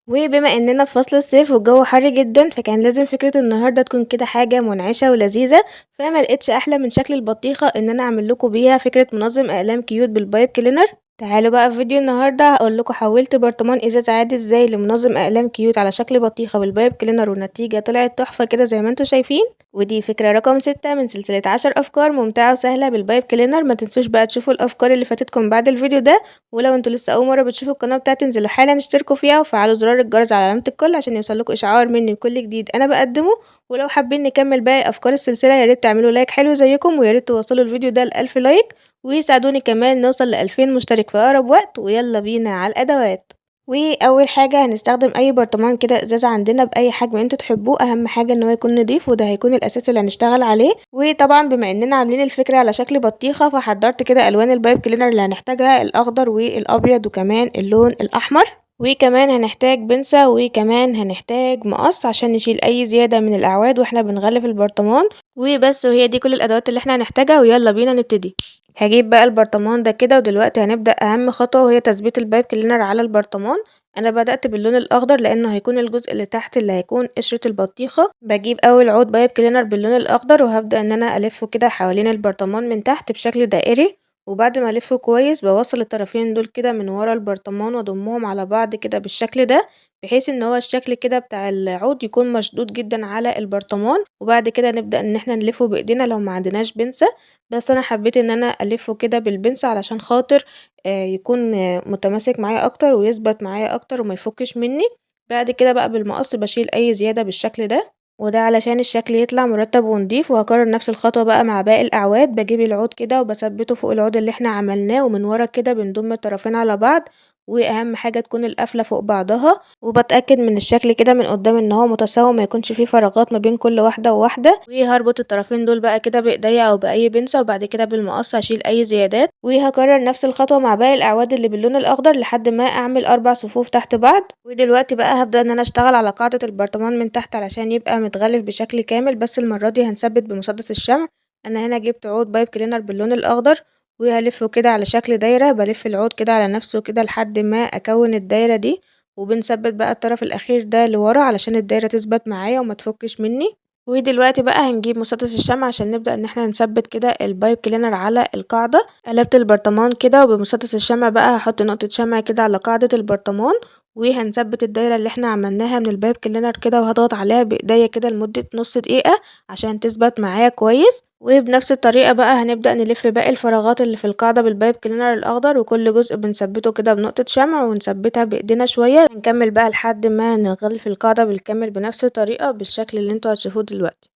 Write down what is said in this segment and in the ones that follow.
وبما إننا في فصل الصيف والجو حر جدًا، فكان لازم فكرة النهارده تكون كده حاجة منعشة ولذيذة، فما لقيتش أحلى من شكل البطيخة إن أنا أعمل لكم بيها فكرة منظم أقلام كيوت بالpipe cleaner. تعالوا بقى في فيديو النهارده هاقول لكم حولت برطمان إزاز عادي إزاي لمنظم أقلام كيوت على شكل بطيخة بالpipe cleaner والنتيجة طلعت تحفة كده زي ما انتم شايفين. ودي فكرة رقم 6 من سلسلة 10 أفكار ممتعة وسهلة بالpipe cleaner. ما تنسوش بقى تشوفوا الأفكار اللي فاتتكم بعد الفيديو ده، ولو انتوا لسه أول مرة بتشوفوا القناة بتاعتي انزلوا حالا اشتركوا فيها وفعلوا زرار الجرس على علامة الكل عشان يوصلكوا إشعار مني بكل جديد أنا بقدمه. ولو حابين نكمل باقي أفكار السلسلة ياريت تعملوا لايك حلو زيكم، وياريت توصلوا الفيديو ده ل1000 لايك، ويساعدوني كمان نوصل ل2000 مشترك في أقرب وقت. ويلا بينا على الأدوات. وأول حاجة هنستخدم أي برطمان كده إزاز عندنا بأي حجم انتوا تحبوه، أهم حاجة إن هو يكون نضيف وده هيكون الأساس اللي هنشتغل عليه. وطبعا بما إننا عاملين الفكرة على شكل بطيخة فحضرت كده ألوان البايب كلينر اللي هنحتاجها الأخضر والأبيض وكمان اللون الأحمر. وكمان هنحتاج بنسة وكمان هنحتاج مقص عشان نشيل أي زيادة من الأعواد واحنا بنغلف البرطمان. وبس، وهي دي كل الأدوات اللي احنا هنحتاجها ويلا بينا نبتدي. هجيب بقى البرطمان ده كده ودلوقتي هنبدأ أهم خطوة وهي تثبيت البايب كلينر على البرطمان. أنا بدأت باللون الأخضر لأنه هيكون الجزء اللي تحت اللي هيكون قشرة البطيخة. بجيب أول عود بايب كلينر باللون الأخضر وهبدأ إن أنا ألفه كده حوالين البرطمان من تحت بشكل دائري. وبعد ما ألفه كويس بوصل الطرفين دول كده من ورا البرطمان وأضمهم على بعض كده بالشكل ده، بحيث إن هو الشكل كده بتاع العود يكون مشدود جدا على البرطمان. وبعد كده نبدأ إن احنا نلفه بإيدينا لو معندناش بنسة، بس أنا حبيت إن أنا ألفه كده بالبنسة علشان خاطر يكون متماسك معايا أكتر ويثبت معايا أكتر وما يفكش مني. بعد كده بقى بالمقص بشيل أي زيادة بالشكل ده، وده علشان الشكل يطلع مرتب ونضيف. وهكرر نفس الخطوة بقى مع باقي الأعواد. بجيب العود كده وبثبته فوق العود اللي احنا عملناه ومن ورا كده بنضم الطرفين على بعض، واهم حاجة تكون القفلة فوق بعضها. وبتأكد من الشكل كده من قدام ان هو متساوي ما يكونش فيه فراغات ما بين كل واحدة وواحدة. وهربط الطرفين دول بقى كده بايديا او بأي بنسة، وبعد كده بالمقص هشيل اي زيادات. وهكرر نفس الخطوة مع باقي الأعواد اللي باللون الأخضر لحد ما أعمل 4 صفوف تحت بعض. ودلوقتي بقى هبدأ إن أنا أشتغل على قاعدة البرطمان من تحت علشان يبقى متغلف بشكل كامل، بس المرة دي هنثبت بمسدس الشمع. أنا هنا جبت عود بايب كلينر باللون الأخضر وهلفه كده على شكل دايرة، بلف العود كده على نفسه كده لحد ما أكون الدايرة دي. وبنثبت بقى الطرف الأخير ده لورا علشان الدايرة تثبت معايا وما تفكش مني. ودلوقتي بقى هنجيب مسدس الشمع عشان نبدأ ان احنا نثبت كده البايب كلينر على القاعدة. قلبت البرطمان كده وبمسدس الشمع بقى هحط نقطة شمع كده على قاعدة البرطمان، وهنثبت الدايرة اللي احنا عملناها من البايب كلينر كده، وهضغط عليها بايديا كده لمدة نص دقيقة عشان تثبت معايا كويس. وبنفس الطريقة بقى هنبدأ نلف باقي الفراغات اللي في القاعدة بالبايب كلينر الأخضر، وكل جزء بنثبته كده بنقطة شمع ونثبتها بإيدينا شوية. هنكمل بقى لحد ما نغلف القاعدة بالكامل بنفس الطريقة بالشكل اللي انتوا هتشوفوه دلوقتي.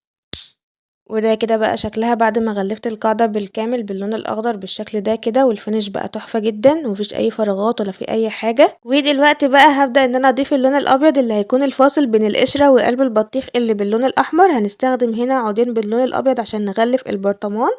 وده كده بقى شكلها بعد ما غلفت القاعدة بالكامل باللون الأخضر بالشكل ده كده، والفينش بقى تحفة جدا ومفيش أي فراغات ولا في أي حاجة. ودلوقتي بقى هبدأ إن أنا أضيف اللون الأبيض اللي هيكون الفاصل بين القشرة وقلب البطيخ اللي باللون الأحمر. هنستخدم هنا عودين باللون الأبيض عشان نغلف البرطمان.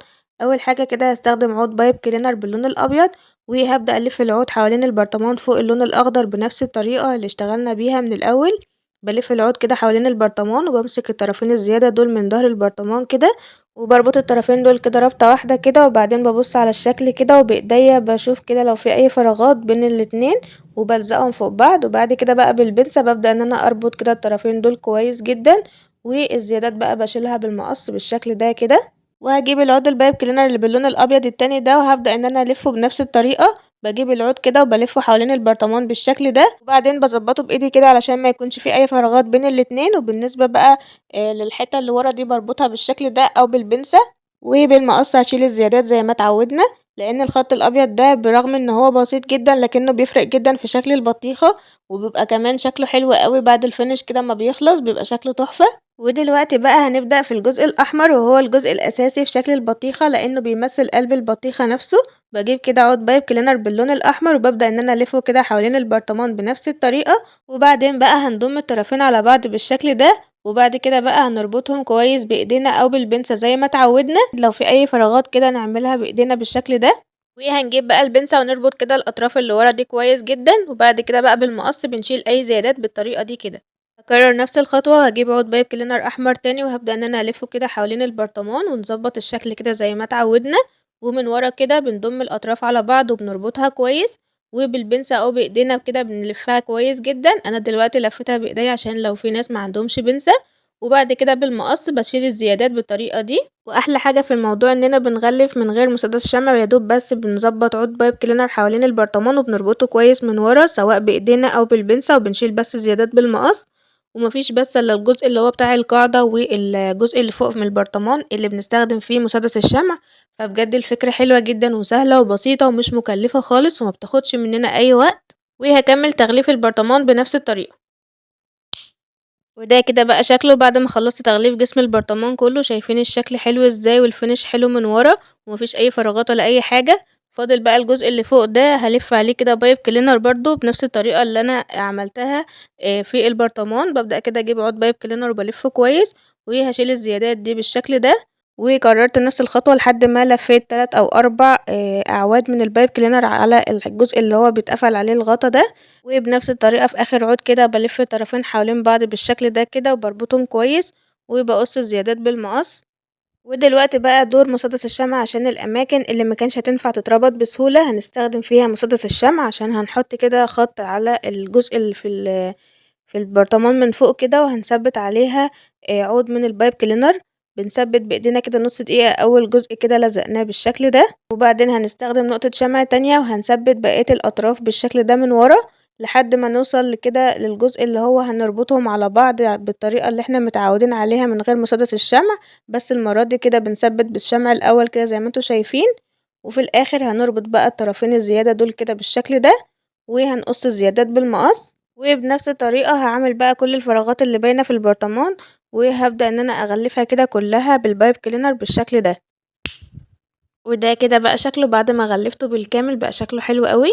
أول حاجة كده هستخدم عود بايب كلينر باللون الأبيض، وهبدأ ألف العود حوالين البرطمان فوق اللون الأخضر بنفس الطريقة اللي اشتغلنا بيها من الأول. بلف العود كده حوالين البرطمان وبمسك الطرفين الزيادة دول من ظهر البرطمان كده، وبربط الطرفين دول كده ربطة واحدة كده، وبعدين ببص على الشكل كده وبايديا بشوف كده لو في اي فراغات بين الاتنين وبلزقهم فوق بعض. وبعد كده بقى بالبنسة ببدأ ان انا اربط كده الطرفين دول كويس جدا، والزيادات بقى بشيلها بالمقص بالشكل ده كده. وهجيب العود البايب كلينر اللي باللون الابيض التاني ده وهبدأ ان انا الفه بنفس الطريقة. بجيب العود كده وبلفه حوالين البرطمان بالشكل ده، وبعدين بظبطه بايدي كده علشان ما يكونش فيه اي فراغات بين الاتنين. وبالنسبة بقى للحتة اللي ورا دي بربطها بالشكل ده او بالبنسة، وبالمقص هشيل الزيادات زي ما اتعودنا، لان الخط الابيض ده برغم ان هو بسيط جدا لكنه بيفرق جدا في شكل البطيخة، وبيبقى كمان شكله حلو قوي بعد الفينش كده ما بيخلص بيبقى شكله تحفة. ودلوقتي بقى هنبدأ في الجزء الأحمر وهو الجزء الأساسي في شكل البطيخة لأنه بيمثل قلب البطيخة نفسه. بجيب كده عود بايب كلينر باللون الأحمر وببدأ إن أنا ألفه كده حوالين البرطمان بنفس الطريقة، وبعدين بقى هنضم الطرفين على بعض بالشكل ده. وبعد كده بقى هنربطهم كويس بإيدينا أو بالبنسة زي ما اتعودنا، لو في أي فراغات كده نعملها بإيدينا بالشكل ده. وهنجيب بقى البنسة ونربط كده الأطراف اللي ورا دي كويس جدا، وبعد كده بقى بالمقص بنشيل أي زيادات بالطريقة دي كده. هكرر نفس الخطوة وهجيب عود بايب كلينر أحمر تاني وهبدأ إن أنا ألفه كده حوالين البرطمان ونظبط الشكل كده زي ما اتعودنا، ومن ورا كده بنضم الأطراف على بعض وبنربطها كويس. وبالبنسة أو بإيدينا كده بنلفها كويس جدًا. أنا دلوقتي لفيتها بإيديا عشان لو في ناس ما عندهمش بنسة، وبعد كده بالمقص باشيل الزيادات بالطريقة دي. وأحلى حاجة في الموضوع إننا بنغلف من غير مسدس شمع، ويا دوب بس بنضبط عود بايب كلينر حوالين البرطمان وبنربطه كويس من ورا سواء بإيدينا أو بالبنسة، وبنشيل بس الزيادات بالمقص. ومفيش بس إلا الجزء اللي هو بتاع القاعدة والجزء اللي فوق من البرطمان اللي بنستخدم فيه مسدس الشمع. فبجد الفكرة حلوة جدًا وسهلة وبسيطة ومش مكلفة خالص وما بتاخدش مننا أي وقت. وهاكمل تغليف البرطمان بنفس الطريقة. وده كده بقى شكله بعد ما خلصت تغليف جسم البرطمان كله. شايفين الشكل حلو ازاي والفينش حلو من ورا ومفيش اي فراغات ولا اي حاجة. فاضل بقى الجزء اللي فوق ده هلف عليه كده بايب كلينر برضو بنفس الطريقة اللي انا عملتها في البرطمان. ببدأ كده اجيب عود بايب كلينر وبلفه كويس وهشيل الزيادات دي بالشكل ده. وكررت نفس الخطوة لحد ما لفيت 3 أو 4 أعواد من البايب كلينر على الجزء اللي هو بيتقفل عليه الغطا ده. وبنفس الطريقة في آخر عود كده بلف الطرفين حوالين بعض بالشكل ده كده وبربطهم كويس وبقص الزيادات بالمقص. ودلوقتي بقى دور مسدس الشمع عشان الأماكن اللي مكانش هتنفع تتربط بسهولة هنستخدم فيها مسدس الشمع، عشان هنحط كده خط على الجزء اللي في البرطمان من فوق كده وهنثبت عليها عود من البايب كلينر. بنثبت بإيدينا كده نص دقيقة أول جزء كده لزقناه بالشكل ده، وبعدين هنستخدم نقطة شمع تانية وهنثبت بقية الأطراف بالشكل ده من ورا لحد ما نوصل كده للجزء اللي هو هنربطهم على بعض بالطريقة اللي احنا متعودين عليها من غير مسدس الشمع. بس المرة دي كده بنثبت بالشمع الأول كده زي ما انتوا شايفين، وفي الآخر هنربط بقى الطرفين الزيادة دول كده بالشكل ده وهنقص الزيادات بالمقص. وبنفس الطريقة هعمل بقى كل الفراغات اللي باينة في البرطمان وهبدأ ان انا اغلفها كده كلها بالبايب كلينر بالشكل ده. وده كده بقى شكله بعد ما غلفته بالكامل بقى شكله حلو قوي.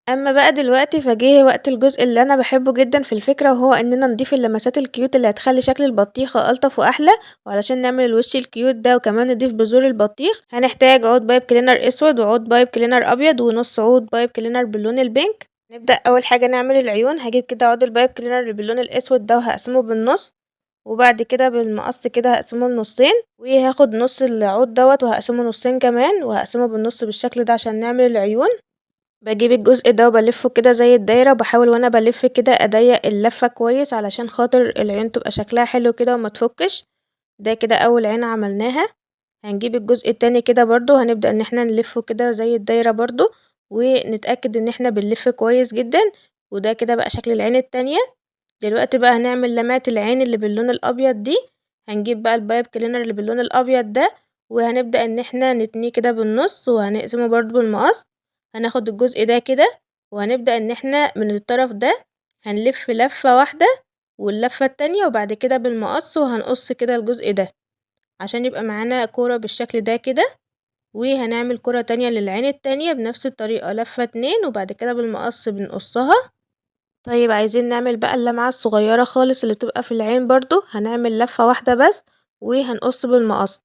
اما بقى دلوقتي فجه وقت الجزء اللي انا بحبه جدا في الفكرة، وهو اننا نضيف اللمسات الكيوت اللي هتخلي شكل البطيخة الطف واحلى. وعلشان نعمل الوش الكيوت ده وكمان نضيف بذور البطيخ هنحتاج عود بايب كلينر اسود وعود بايب كلينر ابيض ونص عود بايب كلينر باللون البينك. نبدأ اول حاجة نعمل العيون. هجيب كده عود البايب كلينر اللي باللون الاسود ده وهقسمه بالنص، وبعد كده بالمقص كده هقسمه لنصين، وهاخد نص العود دوت وهقسمه نصين كمان وهقسمه بالنص بالشكل ده عشان نعمل العيون. باجيب الجزء ده وبلفه كده زي الدايرة وبحاول وانا بلف كده اضيق اللفة كويس علشان خاطر العيون تبقى شكلها حلو كده وما تفكش. ده كده اول عين عملناها. هنجيب الجزء التاني كده برضو هنبدأ ان احنا نلفه كده زي الدايرة برضو ونتأكد ان احنا بنلف كويس جدا. وده كده بقى شكل العين التانية. دلوقتي بقى هنعمل لمعة العين اللي باللون الابيض دي. هنجيب بقى البايب كلينر اللي باللون الابيض ده وهنبدأ ان احنا نتنيه كده بالنص وهنقسمه برضو بالمقص. هناخد الجزء ده كده وهنبدأ ان احنا من الطرف ده هنلف لفة واحدة واللفة التانية وبعد كده بالمقص وهنقص كده الجزء ده عشان يبقى معانا كورة بالشكل ده كده. وهنعمل كرة تانية للعين التانية بنفس الطريقة لفة 2 وبعد كده بالمقص بنقصها. طيب عايزين نعمل بقى اللمعة الصغيرة خالص اللي بتبقى في العين برضو هنعمل لفة واحدة بس وهنقص بالمقص.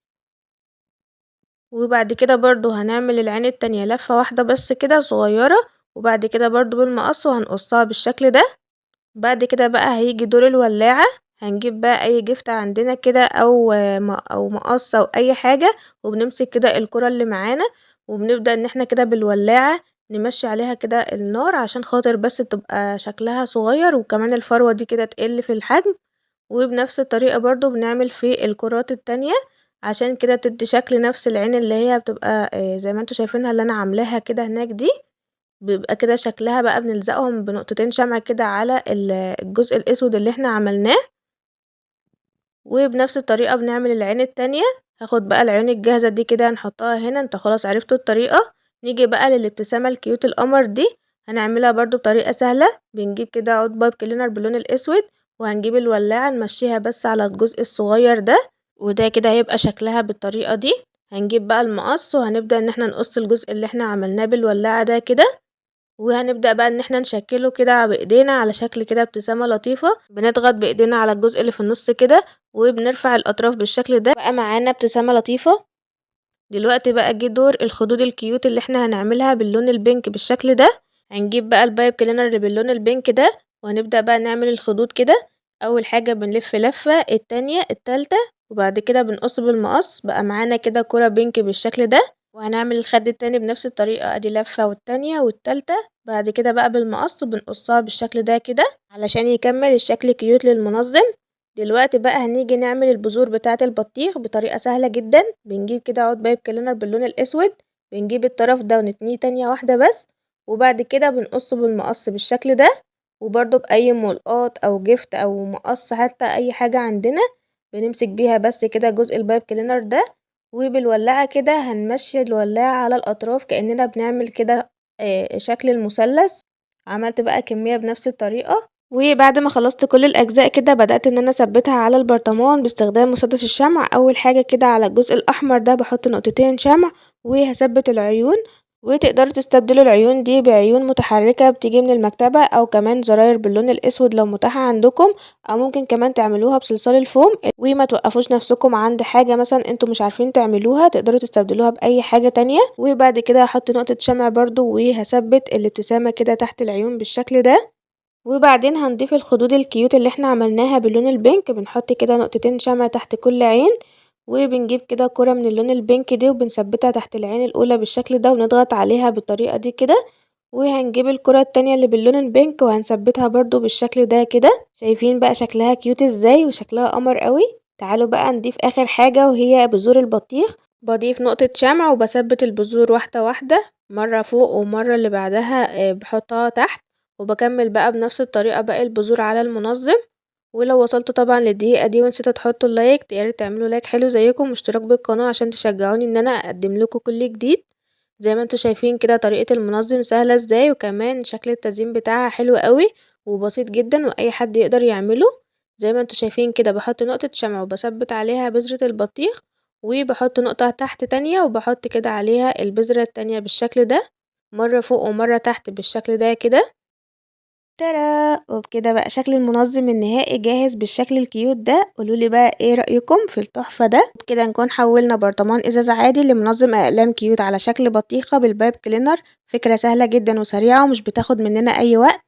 وبعد كده برضو هنعمل العين التانية لفة واحدة بس كده صغيرة وبعد كده برضو بالمقص وهنقصها بالشكل ده. بعد كده بقى هيجي دور الولاعة. هنجيب بقى اي جفت عندنا كده او مقص او اي حاجة وبنمسك كده الكرة اللي معانا وبنبدأ ان احنا كده بالولاعة نمشي عليها كده النار عشان خاطر بس تبقى شكلها صغير وكمان الفروة دي كده تقل في الحجم. وبنفس الطريقة برضو بنعمل في الكرات التانية عشان كده تدي شكل نفس العين اللي هي بتبقى زي ما انتوا شايفينها اللي انا عاملاها كده هناك دي. بيبقى كده شكلها بقى بنلزقهم بنقطتين شمع كده على الجزء الاسود اللي احنا عملناه. وبنفس الطريقة بنعمل العين التانية. هاخد بقى العيون الجاهزة دي كده نحطها هنا. انت خلاص عرفتوا الطريقة. نيجي بقى للابتسامة الكيوت القمر دي. هنعملها برضو بطريقة سهلة. بنجيب كده عود بايب كلينر باللون الاسود وهنجيب الولاعة نمشيها بس على الجزء الصغير ده وده كده هيبقى شكلها بالطريقة دي. هنجيب بقى المقص وهنبدأ ان احنا نقص الجزء اللي احنا عملناه بالولاعة ده كده وهنبدأ بقى ان احنا نشكله كده بايدينا على شكل كده ابتسامة لطيفة. بنضغط بايدينا على الجزء اللي في النص كده وبنرفع الاطراف بالشكل ده بقى معانا ابتسامة لطيفة. دلوقتي بقى جه دور الخدود الكيوت اللي احنا هنعملها باللون البينك بالشكل ده. هنجيب بقى البايب كلينر اللي باللون البينك ده وهنبدأ بقى نعمل الخدود كده. اول حاجة بنلف لفة التانية التالتة وبعد كده بنقص بالمقص بقى معانا كده كرة بينك بالشكل ده. وهنعمل الخد التاني بنفس الطريقة ادي لفة والتانية والتالتة بعد كده بقى بالمقص بنقصها بالشكل ده كده علشان يكمل الشكل كيوت للمنظم. دلوقتي بقى هنيجي نعمل البذور بتاعة البطيخ بطريقة سهلة جدا. بنجيب كده عود بايب كلينر باللون الاسود، بنجيب الطرف ده ونتنيه تانية واحدة بس، وبعد كده بنقصه بالمقص بالشكل ده، وبرده بأي ملقاط او جفت او مقص حتى اي حاجة عندنا بنمسك بيها بس كده جزء البايب كلينر ده، وبالولاعة كده هنمشي الولاعة على الأطراف كأننا بنعمل كده شكل المثلث. عملت بقى كمية بنفس الطريقة، وبعد ما خلصت كل الأجزاء كده بدأت إن أنا أثبتها على البرطمان باستخدام مسدس الشمع. أول حاجة كده على الجزء الأحمر ده بحط نقطتين شمع وهثبت العيون، وتقدروا تستبدلوا العيون دي بعيون متحركة بتيجي من المكتبة أو كمان زراير باللون الأسود لو متاحة عندكم، أو ممكن كمان تعملوها بصلصال الفوم. وما توقفوش نفسكم عند حاجة مثلا انتوا مش عارفين تعملوها، تقدروا تستبدلوها بأي حاجة تانية. وبعد كده هحط نقطة شمع برضو وهثبت الابتسامة كده تحت العيون بالشكل ده. وبعدين هنضيف الخدود الكيوت اللي احنا عملناها باللون البينك، بنحط كده نقطتين شمع تحت كل عين، وبنجيب كده كرة من اللون البينك دي وبنثبتها تحت العين الأولى بالشكل ده ونضغط عليها بالطريقة دي كده، وهنجيب الكرة التانية اللي باللون البينك وهنثبتها برضو بالشكل ده كده. شايفين بقى شكلها كيوت ازاي وشكلها قمر قوي. تعالوا بقى نضيف آخر حاجة وهي بذور البطيخ. بضيف نقطة شمع وبثبت البذور واحدة واحدة، مرة فوق ومرة اللي بعدها بحطها تحت، وبكمل بقى بنفس الطريقة باقي البذور على المنظم. ولو وصلتوا طبعا للدقيقة دي ونسيتوا تحطوا اللايك، ياريت تعملوا لايك حلو زيكم واشتراك بالقناة عشان تشجعوني ان انا اقدم لكم كل جديد. زي ما انتوا شايفين كده طريقة المنظم سهلة ازاي، وكمان شكل التزيين بتاعها حلو قوي وبسيط جدا واي حد يقدر يعمله. زي ما انتوا شايفين كده بحط نقطة شمع وبثبت عليها بذرة البطيخ، وبحط نقطة تحت تانية وبحط كده عليها البذرة التانية بالشكل ده، مرة فوق ومرة تحت بالشكل ده كده. ترى وبكده بقى شكل المنظم النهائي جاهز بالشكل الكيوت ده. قولولي بقى ايه رأيكم في التحفة ده. بكده نكون حولنا برطمان ازاز عادي لمنظم اقلام كيوت على شكل بطيخة بالبايب كلينر. فكرة سهلة جدا وسريعة ومش بتاخد مننا اي وقت.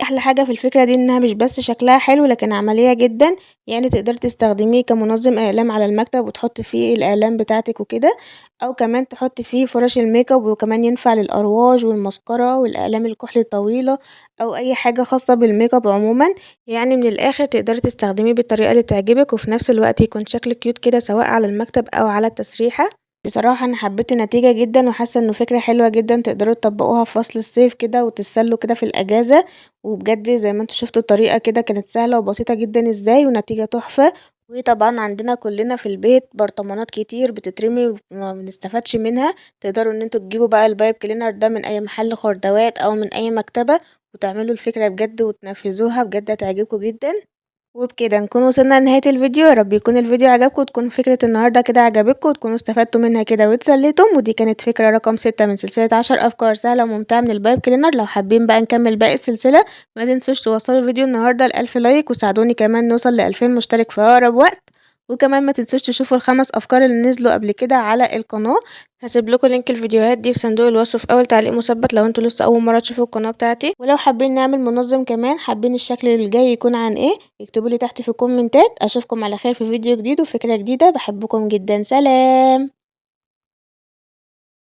احلى حاجة في الفكرة دي انها مش بس شكلها حلو لكن عملية جدا، يعني تقدري تستخدميه كمنظم اقلام على المكتب وتحطي فيه الاقلام بتاعتك وكده، او كمان تحطي فيه فرش الميك اب، وكمان ينفع للارواج والماسكارا والاقلام الكحل الطويلة او اي حاجة خاصة بالميك اب عموما. يعني من الاخر تقدري تستخدميه بالطريقة اللي تعجبك وفي نفس الوقت يكون شكل كيوت كده سواء على المكتب او على التسريحة. بصراحة انا حبيت النتيجة جدا وحاسة انه فكرة حلوة جدا تقدروا تطبقوها في فصل الصيف كده وتتسلوا كده في الاجازة. وبجد زي ما انتوا شفتوا الطريقة كده كانت سهلة وبسيطة جدا ازاي ونتيجة تحفة. وطبعا عندنا كلنا في البيت برطمانات كتير بتترمي وما بنستفادش منها، تقدروا ان انتوا تجيبوا بقى البايب كلينر ده من اي محل خردوات او من اي مكتبة وتعملوا الفكرة بجد وتنفذوها، بجد هتعجبكم جدا. وبكده نكون وصلنا لنهاية الفيديو. يا رب يكون الفيديو عجبكم وتكون فكرة النهاردة كده عجبتكم وتكونوا استفدتوا منها كده واتسليتم. ودي كانت فكرة رقم 6 من سلسلة 10 أفكار سهلة وممتعة من البايب كلينر. لو حابين بقى نكمل باقي السلسلة ما تنسوش توصلوا الفيديو النهاردة ل1000 لايك، وساعدوني كمان نوصل ل2000 مشترك في أقرب وقت. وكمان ما تنسوش تشوفوا ال5 أفكار اللي نزلوا قبل كده على القناة. هسيب لكم لينك الفيديوهات دي في صندوق الوصف في اول تعليق مثبت لو انتوا لسه اول مره تشوفوا القناه بتاعتي. ولو حابين نعمل منظم كمان، حابين الشكل الجاي يكون عن ايه، اكتبوا لي تحت في الكومنتات. اشوفكم على خير في فيديو جديد وفكره جديده. بحبكم جدا، سلام.